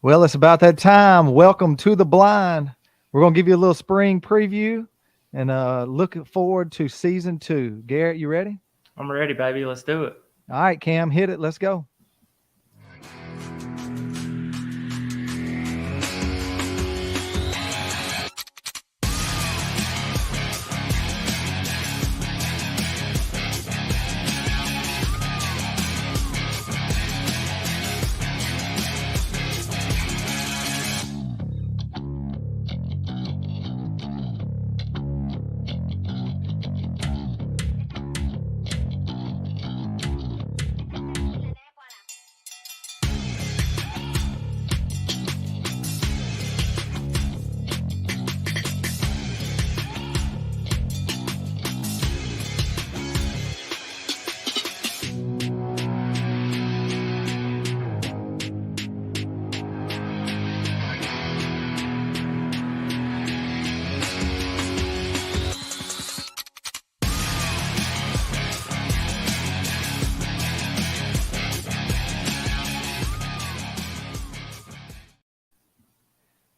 Well, it's about that time. Welcome to the blind. We're going to give you a little spring preview and looking forward to season 2. Garrett, you ready? I'm ready, baby. Let's do it. All right, Cam, hit it. Let's go.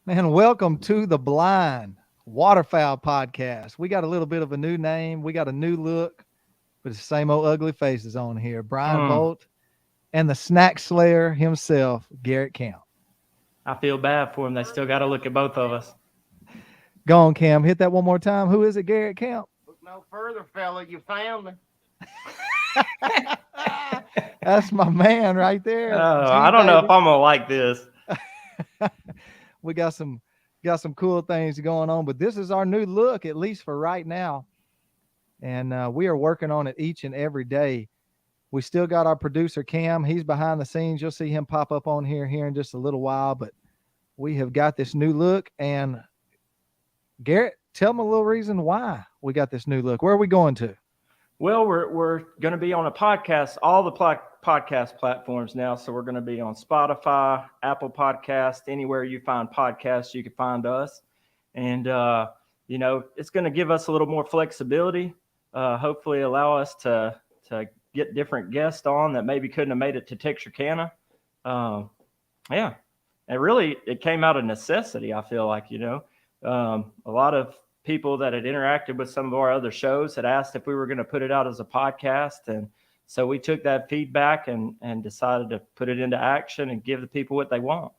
Man, welcome to the Blind Waterfowl Podcast. We got a little bit of a new name. We got a new look, but it's the same old ugly faces on here. Brian Mm, Bolt and the snack slayer himself, Garrett Camp. I feel bad for him. They still got to look at both of us. Go on, Cam. Hit that one more time. Who is it, Garrett Camp? Look no further, fella. You found me. That's my man right there. I don't know if I'm gonna like this. We got some cool things going on, but this is our new look, at least for right now. And we are working on it each and every day. We still got our producer Cam. He's behind the scenes. You'll see him pop up on here in just a little while, but we have got this new look. And Garrett, tell them a little reason why we got this new look. Where are we going to? Well, we're going to be on a podcast, all the podcast platforms now. So we're going to be on Spotify, Apple Podcast, anywhere you find podcasts, you can find us. And it's going to give us a little more flexibility. Hopefully, allow us to get different guests on that maybe couldn't have made it to Texarkana. Yeah, and really, it came out of necessity. I feel like a lot of people that had interacted with some of our other shows had asked if we were going to put it out as a podcast. And so we took that feedback and decided to put it into action and give the people what they want.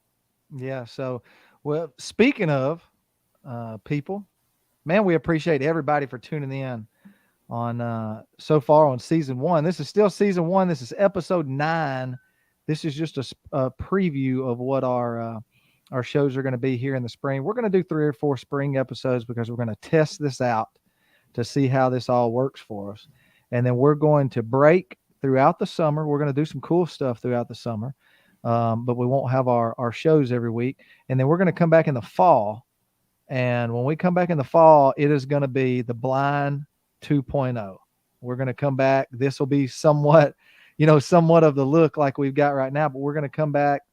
Yeah. So, well, speaking of people, man, we appreciate everybody for tuning in on so far on season 1. This is still season 1. This is episode 9. This is just a preview of what our shows are going to be here in the spring. We're going to do 3 or 4 spring episodes because we're going to test this out to see how this all works for us. And then we're going to break throughout the summer. We're going to do some cool stuff throughout the summer, but we won't have our shows every week. And then we're going to come back in the fall. And when we come back in the fall, it is going to be the Blind 2.0. We're going to come back. This will be somewhat of the look like we've got right now, but we're going to come back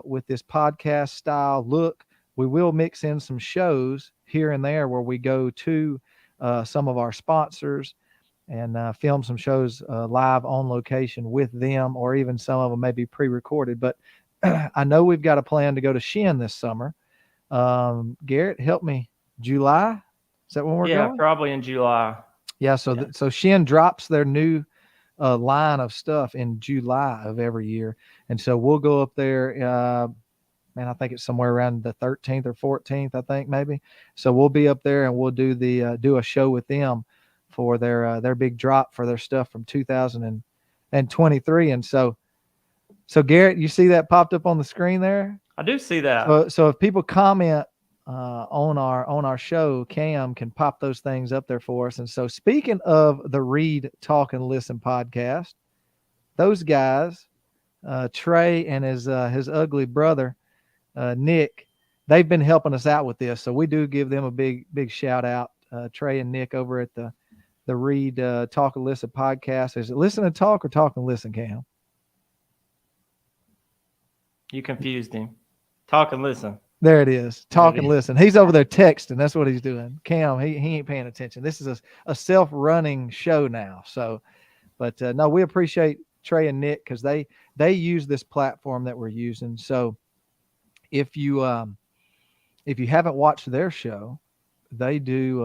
with this podcast style look. We will mix in some shows here and there where we go to some of our sponsors and film some shows live on location with them, or even some of them may be pre-recorded. But I know we've got a plan to go to Shin this summer. Garrett, help me. July? Is that when we're going? Yeah, probably in July. Yeah. So Shin drops their new line of stuff in July of every year. And so we'll go up there. I think it's somewhere around the 13th or 14th, I think maybe. So we'll be up there and we'll do do a show with them for their big drop for their stuff from 2023. And so Garrett, you see that popped up on the screen there? I do see that. So if people comment on our show, Cam can pop those things up there for us. And so speaking of the Read, Talk, and Listen podcast, those guys, Trey and his ugly brother, Nick, they've been helping us out with this. So we do give them a big shout out, Trey and Nick over at the Read, Talk, and Listen podcast. Is it Listen and Talk or Talk and Listen, Cam? You confused him. Talk and Listen. There it is. Talk and Listen. He's over there texting. That's what he's doing. Cam, he ain't paying attention. This is a self-running show now. So, but no, we appreciate Trey and Nick because they use this platform that we're using. So if you haven't watched their show, they do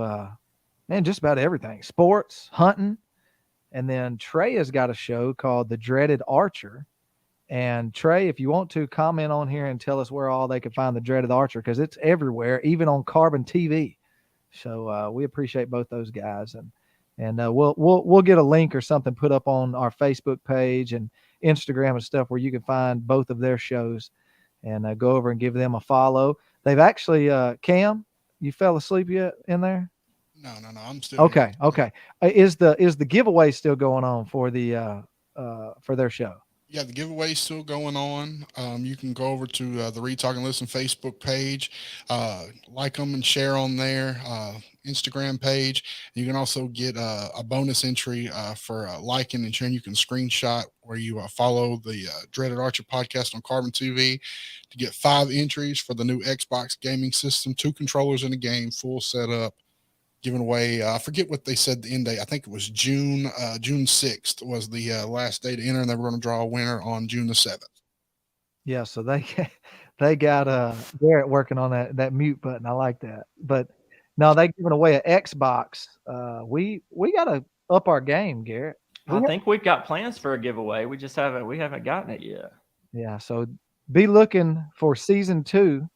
man, just about everything. Sports, hunting, and then Trey has got a show called The Dreaded Archer. And Trey, if you want to comment on here and tell us where all they can find The Dreaded Archer, because it's everywhere, even on Carbon TV. So we appreciate both those guys, and we'll get a link or something put up on our Facebook page and Instagram and stuff where you can find both of their shows, and go over and give them a follow. They've actually Cam, you fell asleep yet in there? No, I'm still Okay, okay. Is the giveaway still going on for for their show? Yeah, the giveaway's still going on. You can go over to the Read Talk and Listen Facebook page, like them and share on there, Instagram page. You can also get a bonus entry for liking and sharing. You can screenshot where you follow the Dreaded Archer podcast on Carbon TV to get 5 entries for the new Xbox gaming system, 2 controllers in the game, full setup. Giving away, I forget what they said the end date. I think it was June 6th was the last day to enter, and they were going to draw a winner on June the 7th. Yeah, so they got Garrett working on that mute button. I like that. But no, they giving away an Xbox. We got to up our game, Garrett. I think we've got plans for a giveaway. We haven't gotten it yet. Yeah, so be looking for season 2.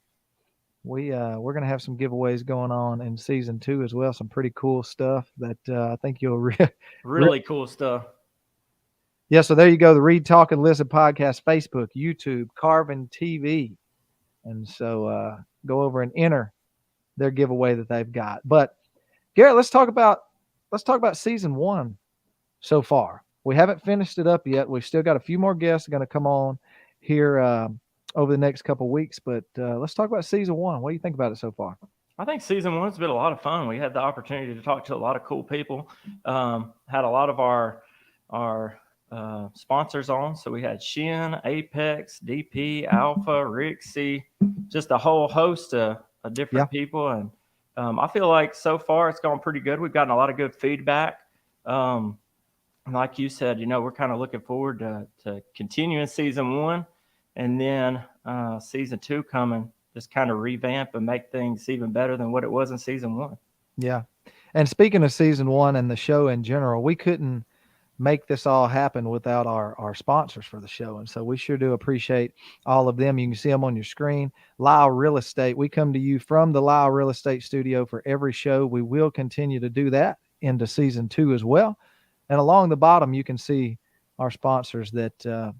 We're gonna have some giveaways going on in season 2 as well. Some pretty cool stuff that I think you'll really cool stuff. Yeah, so there you go. The Read, Talk, and Listen podcast, Facebook, YouTube, Carbon TV, and so go over and enter their giveaway that they've got. But Garrett, let's talk about season 1 so far. We haven't finished it up yet. We've still got a few more guests going to come on here over the next couple of weeks, but let's talk about season 1. What do you think about it so far? I think season 1's been a lot of fun. We had the opportunity to talk to a lot of cool people. Had a lot of our sponsors on. So we had Shin, Apex, DP, Alpha, Rixie, just a whole host of different people. And I feel like so far it's gone pretty good. We've gotten a lot of good feedback. And like you said, we're kind of looking forward to continuing season 1. And then season 2 coming, just kind of revamp and make things even better than what it was in season 1. Yeah. And speaking of season 1 and the show in general, we couldn't make this all happen without our sponsors for the show. And so we sure do appreciate all of them. You can see them on your screen. Lyle Real Estate. We come to you from the Lyle Real Estate studio for every show. We will continue to do that into season 2 as well. And along the bottom, you can see our sponsors that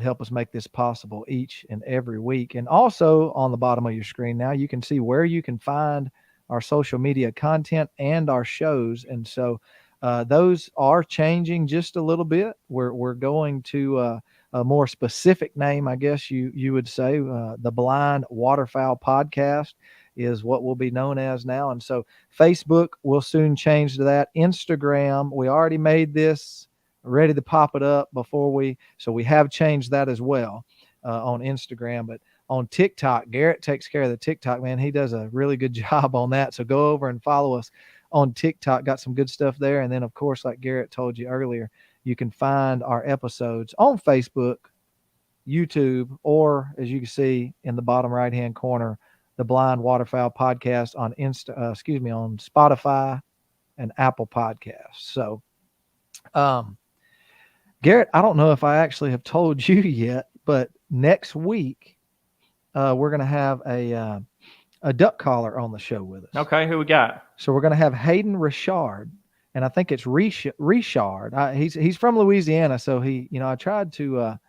help us make this possible each and every week. And also on the bottom of your screen now, you can see where you can find our social media content and our shows. And so those are changing just a little bit. We're going to a more specific name, I guess you would say. The Blind Waterfowl Podcast is what will be known as now. And so Facebook will soon change to that. Instagram, we already made this ready to pop it up so we have changed that as well on Instagram. But on TikTok, Garrett takes care of the TikTok, man. He does a really good job on that. So go over and follow us on TikTok. Got some good stuff there. And then, of course, like Garrett told you earlier, you can find our episodes on Facebook, YouTube, or as you can see in the bottom right-hand corner, the Blind Waterfowl Podcast on on Spotify and Apple Podcasts. So, Garrett, I don't know if I actually have told you yet, but next week we're going to have a duck caller on the show with us. Okay, who we got? So we're going to have Hayden Richard, and I think it's Richard. He's from Louisiana, so I tried to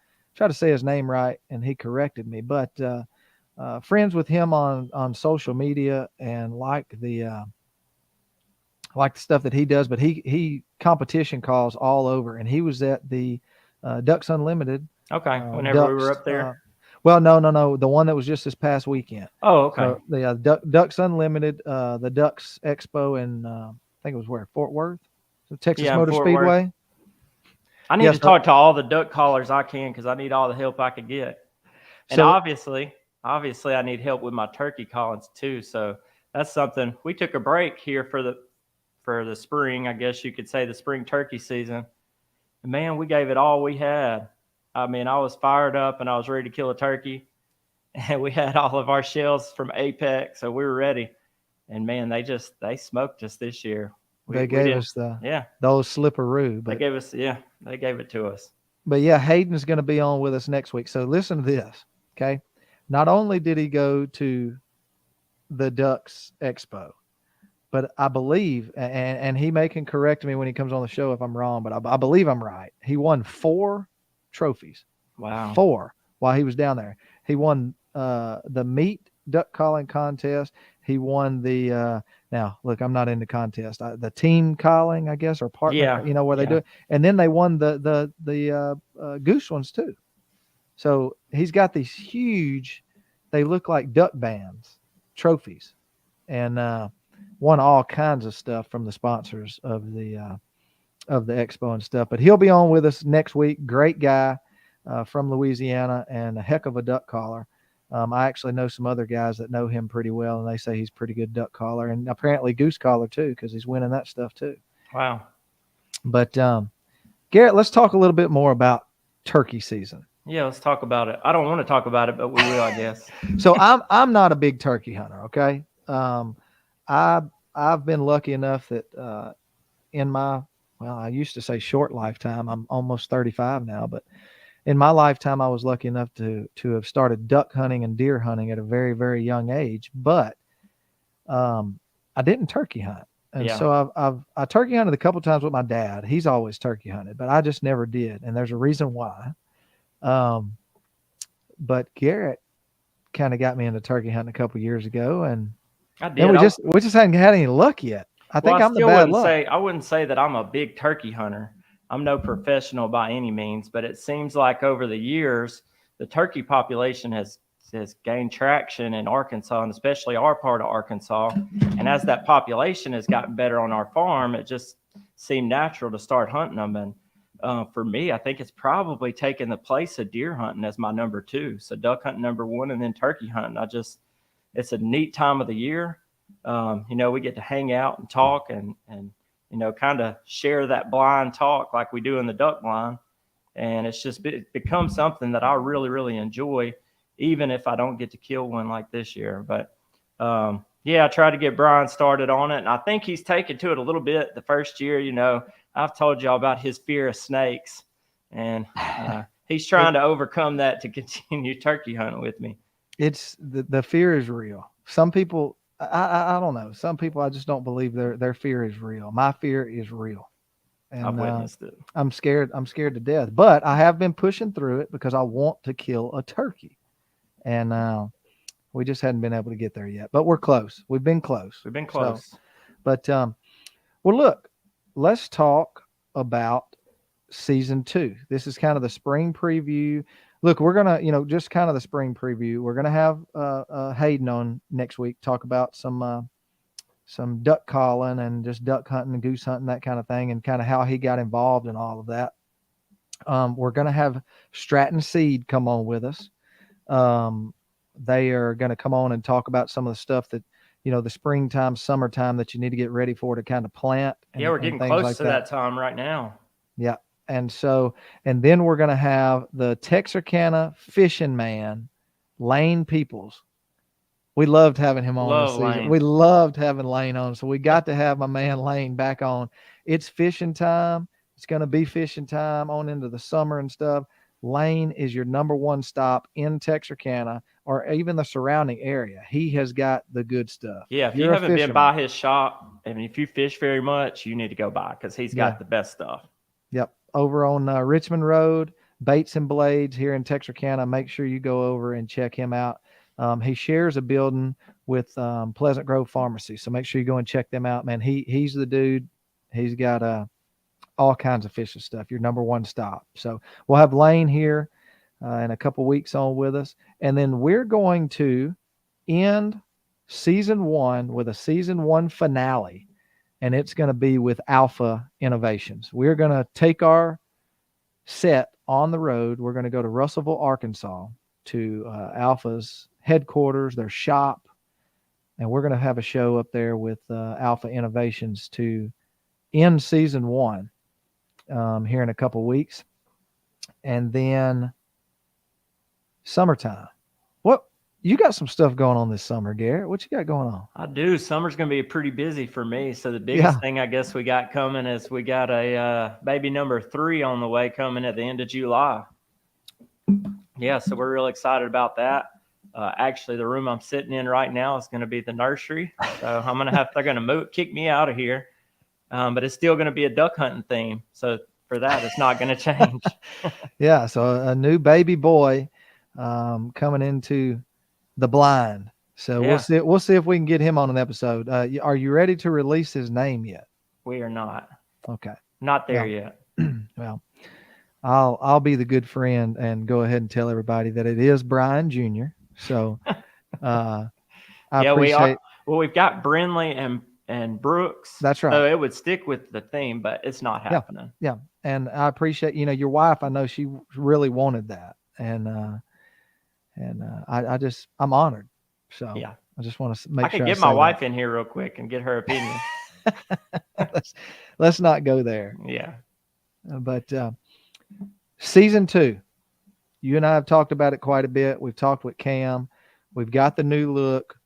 say his name right, and he corrected me. But friends with him on social media and like the stuff that he does, but he competition calls all over, and he was at the Ducks Unlimited. Okay, whenever we were up there. Well, no, the one that was just this past weekend. Oh, okay. So the Ducks Unlimited, the Ducks Expo in I think it was Fort Worth, so Texas Motor Fort Speedway. Worth. I need to talk to all the duck callers I can because I need all the help I can get, and obviously I need help with my turkey callings too. So that's something. We took a break here for the spring, I guess you could say, the spring turkey season. And man, we gave it all we had. I mean, I was fired up and I was ready to kill a turkey. and we had all of our shells from Apex, so we were ready. And man, they smoked us this year. They gave didn't- us the yeah, old slipperoo. they But gave us they gave it to us. yeah, Hayden's going to be on with us next week. So listen to this, okay? Not only did he go to the Ducks Expo, but I believe, and he may can correct me when he comes on the show if I'm wrong, but I believe I'm right. He won 4 trophies. Wow. 4 while he was down there. He won the meat duck calling contest. He won the now look, I'm not into contest. The team calling, I guess, or partner, Yeah, where they do it. And then they won the goose ones too. So he's got these huge, they look like duck bands, trophies, and won all kinds of stuff from the sponsors of the expo and stuff. But he'll be on with us next week. Great guy from Louisiana and a heck of a duck caller. I actually know some other guys that know him pretty well, and they say he's pretty good duck caller and apparently goose caller too, because he's winning that stuff too. Wow. But Garrett, let's talk a little bit more about turkey season. Yeah, let's talk about it. I don't want to talk about it, but we will, I guess. So I'm not a big turkey hunter. Okay. I've been lucky enough that in my, well, I used to say short lifetime. I'm almost 35 now, but in my lifetime, I was lucky enough to have started duck hunting and deer hunting at a very, very young age. But I didn't turkey hunt, and so I turkey hunted a couple times with my dad. He's always turkey hunted, but I just never did, and there's a reason why. But Garrett kind of got me into turkey hunting a couple years ago, and I did. then we just hadn't had any luck yet. I think I'm the bad luck. I wouldn't say that I'm a big turkey hunter. I'm no professional by any means, but it seems like over the years, the turkey population has gained traction in Arkansas, and especially our part of Arkansas. And as that population has gotten better on our farm, it just seemed natural to start hunting them. And for me, I think it's probably taken the place of deer hunting as my number 2. So duck hunting number 1, and then turkey hunting. It's a neat time of the year. We get to hang out and talk and kind of share that blind talk like we do in the duck blind. And it's just become something that I really, really enjoy, even if I don't get to kill one like this year. But I tried to get Brian started on it, and I think he's taken to it a little bit the first year. I've told y'all about his fear of snakes, and he's trying to overcome that to continue turkey hunting with me. It's the fear is real. Some people, I don't know. Some people, I just don't believe their fear is real. My fear is real. And I've witnessed it. I'm scared to death, but I have been pushing through it because I want to kill a turkey. And we just hadn't been able to get there yet, but we're close. We've been close. So, but well, look, let's talk about season 2. This is kind of the spring preview. Look, we're going to, just kind of the spring preview. We're going to have Hayden on next week, talk about some duck calling and just duck hunting and goose hunting, that kind of thing, and kind of how he got involved in all of that. We're going to have Stratton Seed come on with us. They are going to come on and talk about some of the stuff that, the springtime, summertime that you need to get ready for to kind of plant. We're getting close to that time right now. Yeah. And then we're going to have the Texarkana fishing man, Lane Peoples. We loved having him on this season. Lane. We loved having Lane on. So we got to have my man Lane back on. It's fishing time. It's going to be fishing time on into the summer and stuff. Lane is your number 1 stop in Texarkana or even the surrounding area. He has got the good stuff. Yeah, if you haven't been by his shop, and if you fish very much, you need to go by because he's got the best stuff. Yep. Over on Richmond Road, Baits and Blades here in Texarkana. Make sure you go over and check him out. He shares a building with Pleasant Grove Pharmacy. So make sure you go and check them out, man. He's the dude. He's got all kinds of fishing stuff, your number 1 stop. So we'll have Lane here in a couple weeks on with us. And then we're going to end season 1 with a season 1 finale. And it's going to be with Alpha Innovations. We're going to take our set on the road. We're going to go to Russellville, Arkansas, to Alpha's headquarters, their shop. And we're going to have a show up there with Alpha Innovations to end season 1 here in a couple weeks. And then summertime. you got some stuff going on this summer, Garrett. What you got going on? I do. Summer's going to be pretty busy for me. So the biggest Yeah. thing I guess we got coming is we got a baby number 3 on the way coming at the end of July. Yeah, so we're real excited about that. Actually, the room I'm sitting in right now is going to be the nursery. So I'm going to have, they're going to kick me out of here. But it's still going to be a duck hunting theme. So for that, it's not going to change. Yeah. So a new baby boy coming into the blind. So Yeah. we'll see if we can get him on an episode. Are you ready to release his name yet? We are not. Okay. Not there yet. Well, I'll be the good friend and go ahead and tell everybody that it is Brian Jr. So I Yeah, we appreciate. are. Well, we've got Brindley and Brooks. That's right. So it would stick with the theme, but it's not happening. Yeah, and I appreciate, your wife. I know she really wanted that, and I'm honored. So Yeah. I just want to make I sure could get say my that. wife in here real quick and get her opinion. let's not go there. Yeah. But season 2, you and I have talked about it quite a bit. We've talked with Cam. We've got the new look.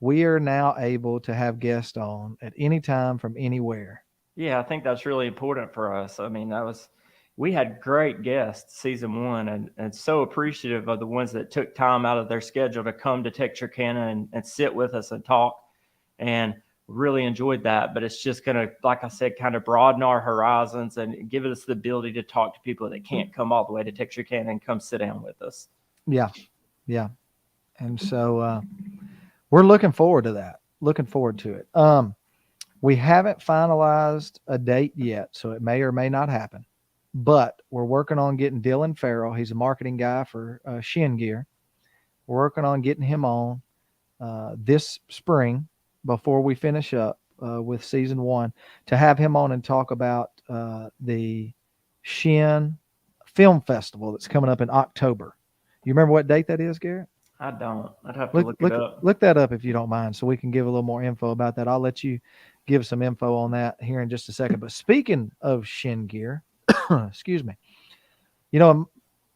We are now able to have guests on at any time from anywhere. Yeah, I think that's really important for us. I mean, we had great guests season 1 and so appreciative of the ones that took time out of their schedule to come to Texarkana and sit with us and talk, and really enjoyed that. But it's just going to, like I said, kind of broaden our horizons and give us the ability to talk to people that can't come all the way to Texarkana and come sit down with us. Yeah. Yeah. And so we're looking forward to that. Looking forward to it. We haven't finalized a date yet, so it may or may not happen. But we're working on getting Dylan Farrell. He's a marketing guy for Shin Gear. We're working on getting him on this spring before we finish up with season 1, to have him on and talk about the Shin Film Festival that's coming up in October. You remember what date that is, Garrett? I don't. I'd have to look it up. Look that up if you don't mind, so we can give a little more info about that. I'll let you give some info on that here in just a second. But speaking of Shin Gear, excuse me,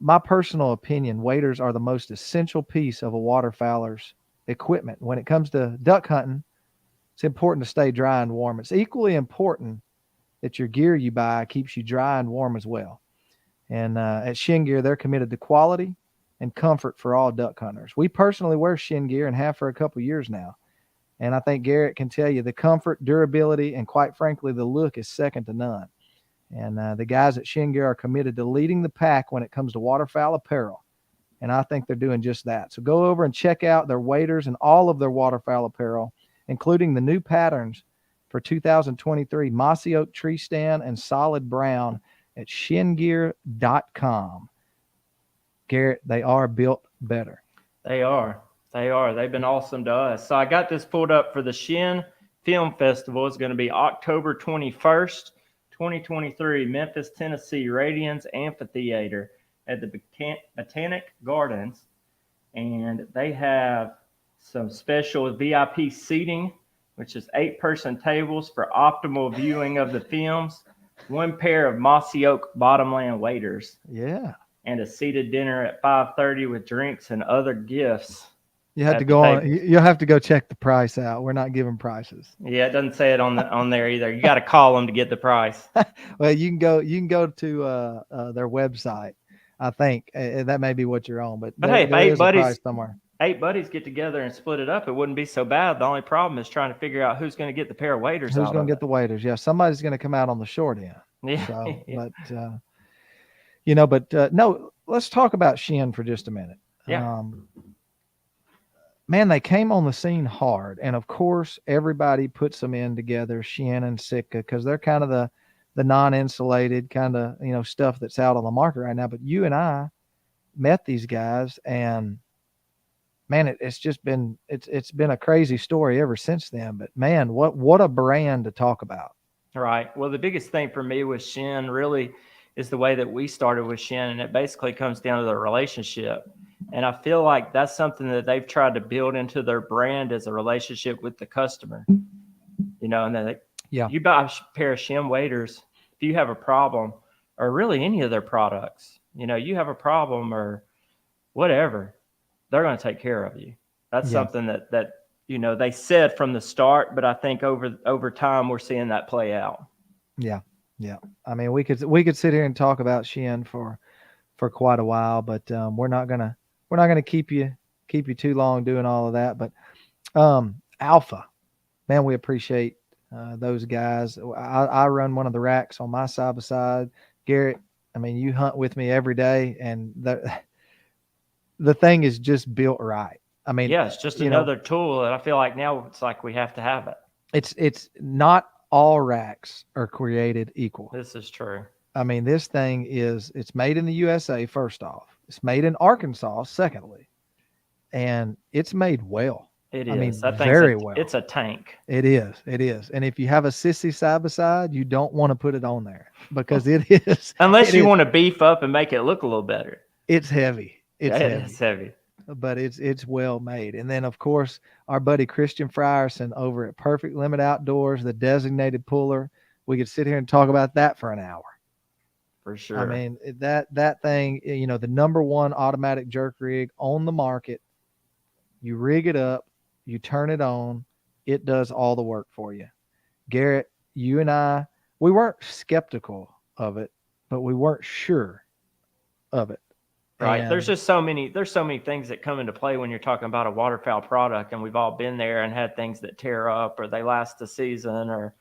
my personal opinion, waders are the most essential piece of a waterfowler's equipment. When it comes to duck hunting, it's important to stay dry and warm. It's equally important that your gear you buy keeps you dry and warm as well. And at Shin Gear, they're committed to quality and comfort for all duck hunters. We personally wear Shin Gear and have for a couple years now. And I think Garrett can tell you the comfort, durability, and quite frankly, the look is second to none. And the guys at Shin Gear are committed to leading the pack when it comes to waterfowl apparel. And I think they're doing just that. So go over and check out their waders and all of their waterfowl apparel, including the new patterns for 2023, Mossy Oak Tree Stand and Solid Brown at shingear.com. Garrett, they are built better. They are. They've been awesome to us. So I got this pulled up for the Shin Film Festival. It's going to be October 21st, 2023, Memphis, Tennessee, Radiance Amphitheater at the Botanic Gardens. And they have some special VIP seating, which is 8-person tables for optimal viewing of the films, 1 pair of Mossy Oak Bottomland waders. Yeah. And a seated dinner at 5:30 with drinks and other gifts. You have to go on. You'll have to go check the price out. We're not giving prices. Yeah, it doesn't say it on there either. You got to call them to get the price. Well, you can go to their website. I think that may be what you're on. But hey, if 8 buddies somewhere, 8 buddies get together and split it up, it wouldn't be so bad. The only problem is trying to figure out who's going to get the pair of waders. Who's going to get the waders? Yeah, somebody's going to come out on the short end. Yeah. So, but no. Let's talk about Shin for just a minute. Yeah. Man, they came on the scene hard. And of course, everybody puts them in together, Shin and Sitka, because they're kind of the non-insulated kind of, stuff that's out on the market right now. But you and I met these guys, and man, it's been a crazy story ever since then. But man, what a brand to talk about. Right. Well, the biggest thing for me with Shin really is the way that we started with Shin, and it basically comes down to the relationship. And I feel like that's something that they've tried to build into their brand as a relationship with the customer. And then you buy a pair of Shin waders, if you have a problem, or really any of their products, you have a problem or whatever, they're going to take care of you. That's Yeah. something that they said from the start, but I think over time we're seeing that play out. Yeah. Yeah. I mean, we could sit here and talk about Shin for quite a while, but we're not gonna keep you too long doing all of that. But Alpha, man, we appreciate those guys. I run one of the racks on my side by side. Garrett, I mean, you hunt with me every day, and the thing is just built right. I mean, Yeah, it's just you know, another tool that I feel like now it's like we have to have it. it's not all racks are created equal. This is true. I mean, this thing it's made in the USA, first off. It's made in Arkansas, secondly. And it's made well. It is. I mean, That thing's very well. It's a tank. It is. It is. And if you have a sissy side by side, you don't want to put it on there because it is. Unless it you is- want to beef up and make it look a little better. It's heavy. It's Yeah, heavy. it's heavy. But it's well made. And then, of course, our buddy Christian Frierson over at Perfect Limit Outdoors, the designated puller. We could sit here and talk about that for an hour. For sure. I mean, that thing, the #1 automatic jerk rig on the market. You rig it up, you turn it on, it does all the work for you. Garrett, you and I, we weren't skeptical of it, but we weren't sure of it. Right. And There's so many things that come into play when you're talking about a waterfowl product, and we've all been there and had things that tear up or they last a season, or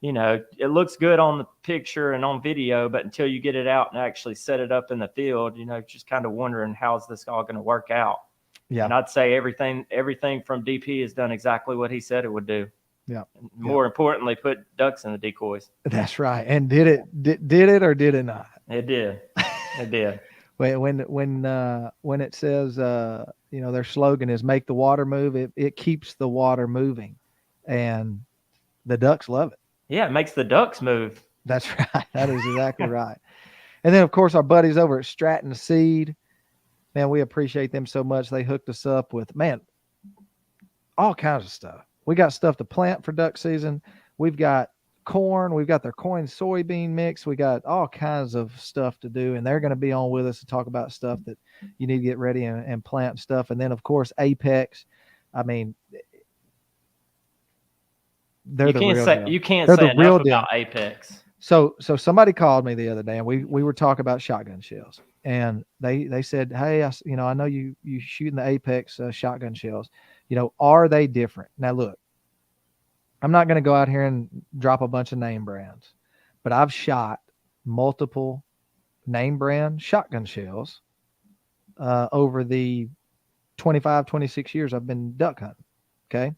it looks good on the picture and on video, but until you get it out and actually set it up in the field, just kind of wondering how's this all going to work out. Yeah. And I'd say everything from DP has done exactly what he said it would do. Yeah. And more importantly, put ducks in the decoys. That's right. And did it or did it not? It did. It did. When it says their slogan is "Make the water move," it keeps the water moving, and the ducks love it. Yeah, it makes the ducks move. That's right. That is exactly right. And then, of course, our buddies over at Stratton Seed, man, we appreciate them so much. They hooked us up with, man, all kinds of stuff. We got stuff to plant for duck season. We've got corn. We've got their corn soybean mix. We got all kinds of stuff to do, and they're going to be on with us to talk about stuff that you need to get ready and plant stuff. And then, of course, Apex. I mean, they're the real deal. You can't They're say the real enough deal. about Apex. So somebody called me the other day, and we were talking about shotgun shells, and they said, "Hey, I know you shooting the Apex shotgun shells. Are they different?" Now look, I'm not going to go out here and drop a bunch of name brands, but I've shot multiple name brand shotgun shells over the 25, 26 years I've been duck hunting. Okay,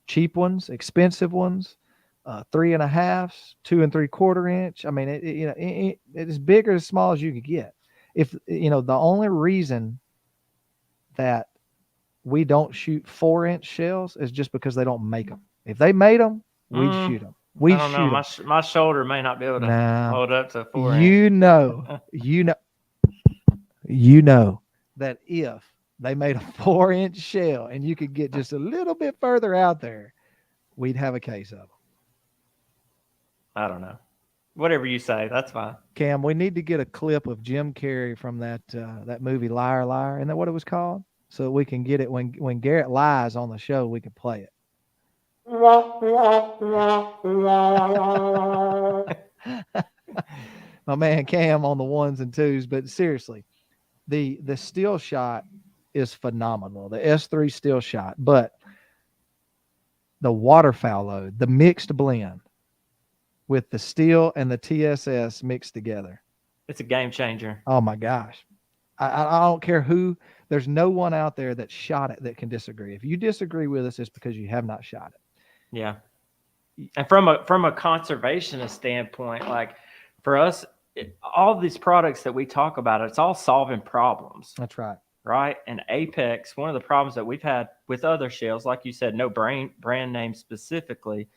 cheap ones, expensive ones. 3.5, 2 3/4 inch. I mean, it's big or as small as you could get. If the only reason that we don't shoot 4-inch shells is just because they don't make them. If they made them, we'd shoot them. We I don't know. shoot them. My shoulder may not be able to Nah. hold up to 4 You know that if they made a 4-inch shell and you could get just a little bit further out there, we'd have a case of them. I don't know. Whatever you say, that's fine. Cam, we need to get a clip of Jim Carrey from that movie Liar Liar. Isn't that what it was called? So we can get it when Garrett lies on the show, we can play it. My man Cam on the 1s and 2s, but seriously, the still shot is phenomenal. The S3 still shot, but the waterfowl load, the mixed blend with the steel and the TSS mixed together. It's a game changer. Oh my gosh. I don't care who, there's no one out there that shot it that can disagree. If you disagree with us, it's because you have not shot it. Yeah. And from a conservationist standpoint, like for us, all these products that we talk about, it's all solving problems. That's right. Right. And Apex, one of the problems that we've had with other shells, like you said, no brand name specifically,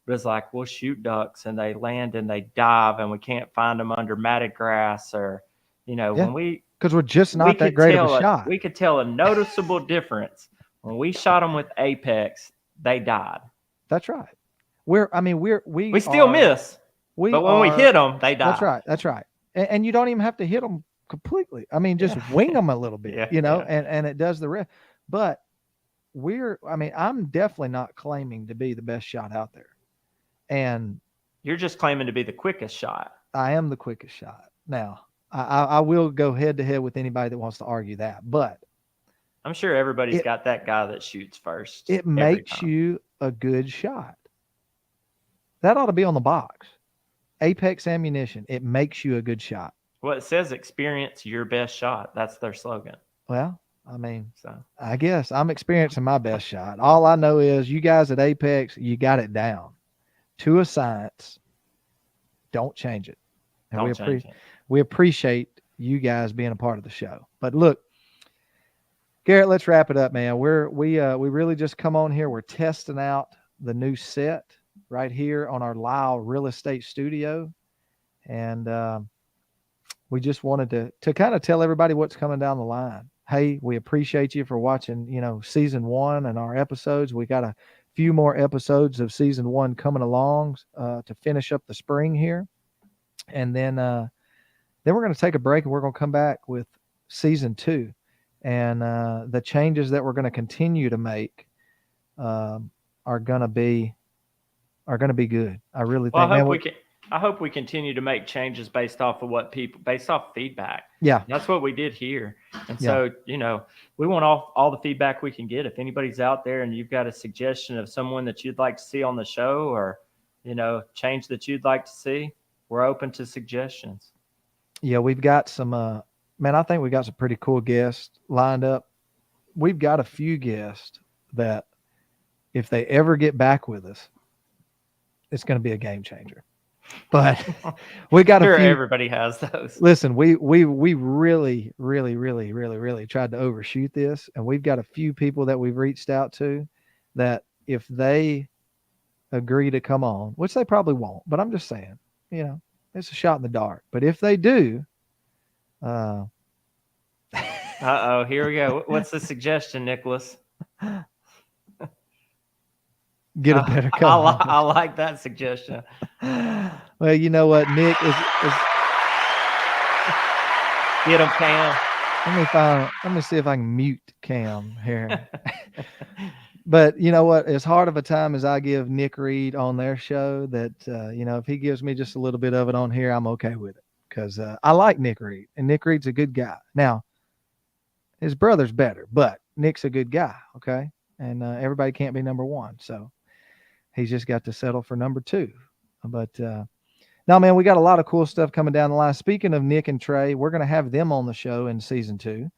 but it's like we'll shoot ducks and they land and they dive and we can't find them under matted grass or, when because we're just not that great of a shot. We could tell a noticeable difference. When we shot them with Apex, they died. That's right. We still miss. But when we hit them, they die. That's right. That's right. And you don't even have to hit them completely. I mean, just wing them a little bit, Yeah. and it does the rest. But I'm definitely not claiming to be the best shot out there. And You're just claiming to be the quickest shot. I am the quickest shot. Now, I will go head to head with anybody that wants to argue that, but I'm sure everybody's It- got that guy that shoots first. it every makes time. you a good shot. That ought to be on the box. Apex Ammunition. It makes you a good shot. Well, it says experience your best shot. That's their slogan. Well, I mean, So I guess I'm experiencing my best shot. All I know is you guys at Apex, you got it down to a science. Don't change it. And don't change it. we appreciate you guys being a part of the show. But look, Garrett, let's wrap it up, man. We really just come on here. We're testing out the new set right here on our Lyle Real Estate Studio, and we just wanted to kind of tell everybody what's coming down the line. Hey, we appreciate you for watching, season 1 and our episodes. We got a few more episodes of season 1 coming along to finish up the spring here, and then we're going to take a break and we're going to come back with season 2. And the changes that we're going to continue to make are going to be good. I really Well, think. I hope we continue to make changes based off feedback. Yeah, That's what we did here. And Yeah. so, we want all the feedback we can get. If anybody's out there and you've got a suggestion of someone that you'd like to see on the show, or, change that you'd like to see, we're open to suggestions. yeah, we've got some. Man, I think we got some pretty cool guests lined up. We've got a few guests that, if they ever get back with us, it's going to be a game changer. But we got Sure, a few. everybody has those. Listen, we really, really, really, really, really tried to overshoot this, and we've got a few people that we've reached out to that if they agree to come on, which they probably won't, but I'm just saying, it's a shot in the dark. But if they do, Here we go. What's the suggestion, Nicholas? get a better I co-host. like that suggestion. Well, you know what, Nick is. Get him, Cam. Let me see if I can mute Cam here. But you know what? As hard of a time as I give Nick Reed on their show, that if he gives me just a little bit of it on here, I'm okay with it, because I like Nick Reed, and Nick Reed's a good guy. Now, his brother's better, but Nick's a good guy, okay? And everybody can't be number 1, so he's just got to settle for number 2. But no, man, we got a lot of cool stuff coming down the line. Speaking of Nick and Trey, we're going to have them on the show in season 2.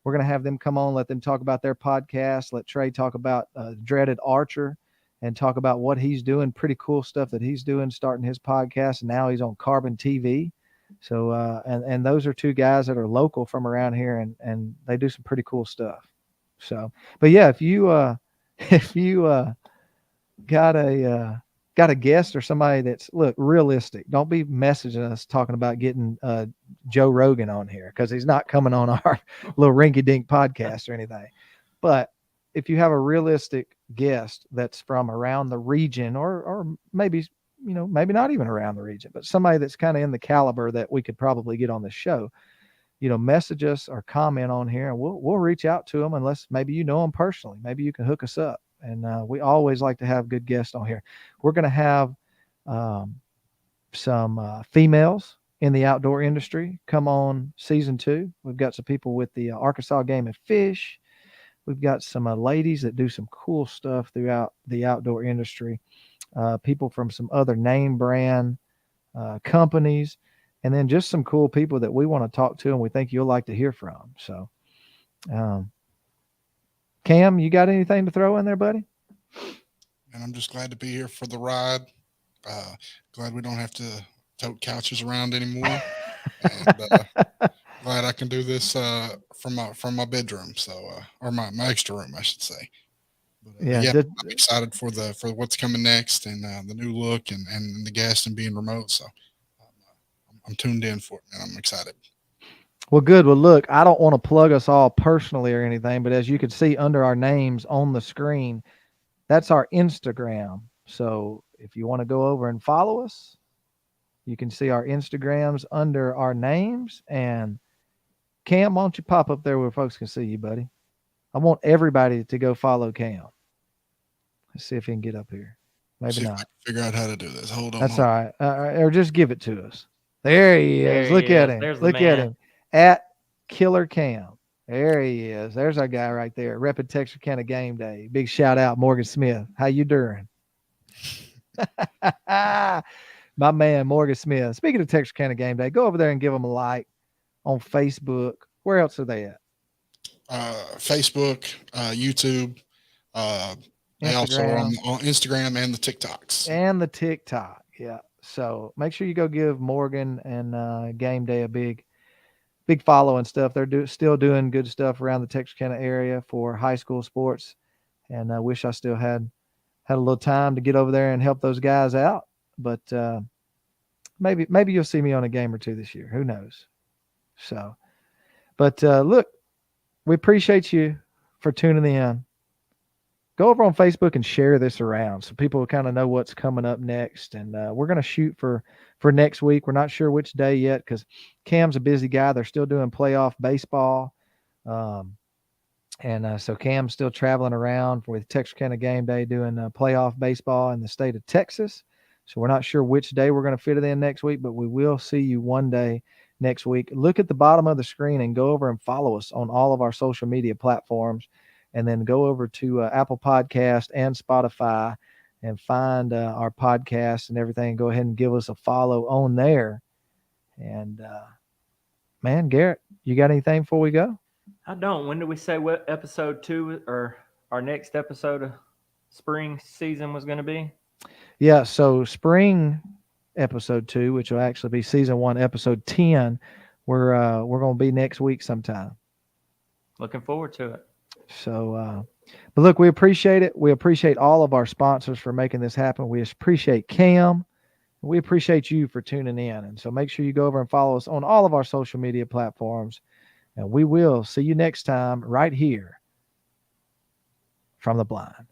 We're going to have them come on, let them talk about their podcast, let Trey talk about Dreaded Archer and talk about what he's doing, pretty cool stuff that he's doing, starting his podcast, and now he's on Carbon TV. So, and those are 2 guys that are local from around here, and they do some pretty cool stuff. So, but yeah, if you got a guest or somebody that's realistic, don't be messaging us talking about getting Joe Rogan on here, because he's not coming on our little rinky dink podcast or anything. But if you have a realistic guest that's from around the region, or maybe maybe not even around the region, but somebody that's kind of in the caliber that we could probably get on the show, message us or comment on here, and we'll reach out to them, unless maybe you know them personally. Maybe you can hook us up. And we always like to have good guests on here. We're going to have some females in the outdoor industry come on season 2. We've got some people with the Arkansas Game and Fish. We've got some ladies that do some cool stuff throughout the outdoor industry. People from some other name brand companies, and then just some cool people that we want to talk to and we think you'll like to hear from. So, Cam, you got anything to throw in there, buddy? And I'm just glad to be here for the ride. Glad we don't have to tote couches around anymore. And glad I can do this from my bedroom, or my extra room, I should say. But, I'm excited for what's coming next, and the new look, and the guest, and being remote. So I'm tuned in for it, and I'm excited. Well, good. Well, look, I don't want to plug us all personally or anything, but as you can see under our names on the screen, that's our Instagram. So if you want to go over and follow us, you can see our Instagrams under our names. And Cam, why don't you pop up there where folks can see you, buddy? I want everybody to go follow Cam. Let's see if he can get up here. Maybe See if I not. can figure out how to do this. Hold on. That's hold all right. Or just give it to us. There he There is. he Look at is. him. There's the Look at man. him. At Killer Cam. There he is. There's our guy right there. Repping Texarkana Game Day. Big shout out, Morgan Smith. How you doing? My man, Morgan Smith. Speaking of Texarkana Game Day, go over there and give them a like on Facebook. Where else are they at? Facebook, YouTube. They also are on Instagram and the TikToks. And the TikTok. Yeah. So make sure you go give Morgan and Game Day a big follow and stuff. They're still doing good stuff around the Texarkana area for high school sports. And I wish I still had a little time to get over there and help those guys out. But maybe you'll see me on a game or two this year. Who knows? So, but look, we appreciate you for tuning in. Go over on Facebook and share this around so people kind of know what's coming up next. And we're going to shoot for next week. We're not sure which day yet because Cam's a busy guy. They're still doing playoff baseball. So Cam's still traveling around with Texarkana Game Day doing playoff baseball in the state of Texas. So we're not sure which day we're going to fit it in next week, but we will see you one day next week. Look at the bottom of the screen and go over and follow us on all of our social media platforms. And then go over to Apple Podcast and Spotify and find our podcast and everything. Go ahead and give us a follow on there. And, man, Garrett, you got anything before we go? I don't. When did we say what episode 2 or our next episode of spring season was going to be? Yeah, so spring episode 2, which will actually be season 1, episode 10, we're going to be next week sometime. Looking forward to it. So, but look, we appreciate it. We appreciate all of our sponsors for making this happen. We appreciate Cam. We appreciate you for tuning in. And so make sure you go over and follow us on all of our social media platforms. And we will see you next time right here from the blind.